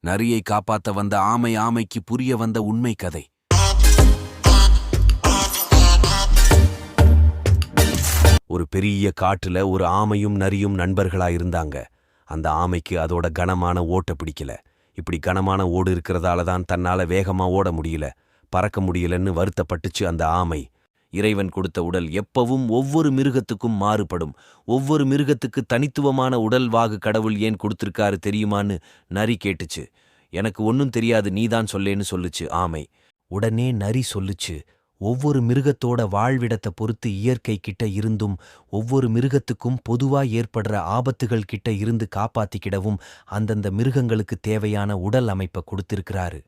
நரியை காப்பாத்த வந்த ஆமைக்கு புரிய வந்த உண்மை கதை. ஒரு பெரிய காட்டுல ஒரு ஆமையும் நரியும் நண்பர்களாயிருந்தாங்க. அந்த ஆமைக்கு அதோட கனமான ஓட்ட பிடிக்கல. இப்படி கனமான ஓடு இருக்கிறதால தான் தன்னால வேகமா ஓட முடியல, பறக்க முடியலன்னு வருத்தப்பட்டுச்சு அந்த ஆமை. இறைவன் கொடுத்த உடல் எப்பவும் ஒவ்வொரு மிருகத்துக்கும் மாறுபடும். ஒவ்வொரு மிருகத்துக்கு தனித்துவமான உடல் வாகு கடவுள் ஏன் கொடுத்திருக்காரு தெரியுமான்னு நரி கேட்டுச்சு. எனக்கு ஒன்னும் தெரியாது, நீதான் சொல்லேன்னு சொல்லுச்சு ஆமை. உடனே நரி சொல்லுச்சு, ஒவ்வொரு மிருகத்தோட வாழ்விடத்தை பொறுத்து இயற்கை கிட்ட இருந்தும் ஒவ்வொரு மிருகத்துக்கும் பொதுவா ஏற்படுற ஆபத்துகள் கிட்ட இருந்து காப்பாத்திக்கிடவும் அந்தந்த மிருகங்களுக்கு தேவையான உடல் அமைப்பை கொடுத்திருக்கிறாரு.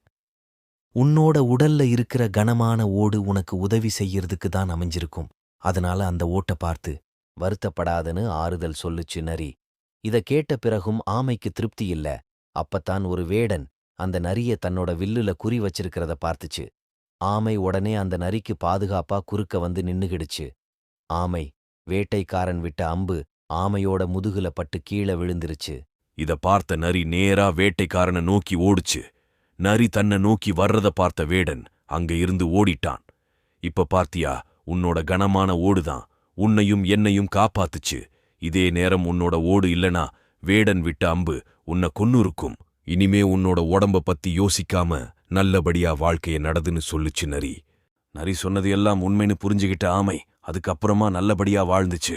உன்னோட உடல்ல இருக்கிற கனமான ஓடு உனக்கு உதவி செய்யறதுக்கு தான் அமைஞ்சிருக்கும். அதனால அந்த ஓட்ட பார்த்து வருத்தப்படாதன்னு ஆறுதல் சொல்லுச்சு நரி. இத கேட்ட பிறகும் ஆமைக்கு திருப்தி இல்ல. அப்பத்தான் ஒரு வேடன் அந்த நரிய தன்னோட வில்லுல குறி வச்சிருக்கிறத பார்த்துச்சு. ஆமை உடனே அந்த நரிக்கு பாதுகாப்பா குறுக்க வந்து நின்னுகிடுச்சு. ஆமை வேட்டைக்காரன் விட்ட அம்பு ஆமையோட முதுகுல பட்டு கீழே விழுந்துருச்சு. இத பார்த்த நரி நேரா வேட்டைக்காரனை நோக்கி ஓடுச்சு. நரி தன்னை நோக்கி வர்றத பார்த்த வேடன் அங்க இருந்து ஓடிட்டான். இப்ப பார்த்தியா, உன்னோட கனமான ஓடுதான் உன்னையும் என்னையும் காப்பாத்துச்சு. இதே நேரம் உன்னோட ஓடு இல்லனா வேடன் விட்ட அம்பு உன்னை கொன்னுருக்கும். இனிமே உன்னோட உடம்ப பத்தி யோசிக்காம நல்லபடியா வாழ்க்கைய நடதுன்னு சொல்லுச்சு நரி. நரி சொன்னது எல்லாம் உண்மைன்னு புரிஞ்சுகிட்ட ஆமை அதுக்கப்புறமா நல்லபடியா வாழ்ந்துச்சு.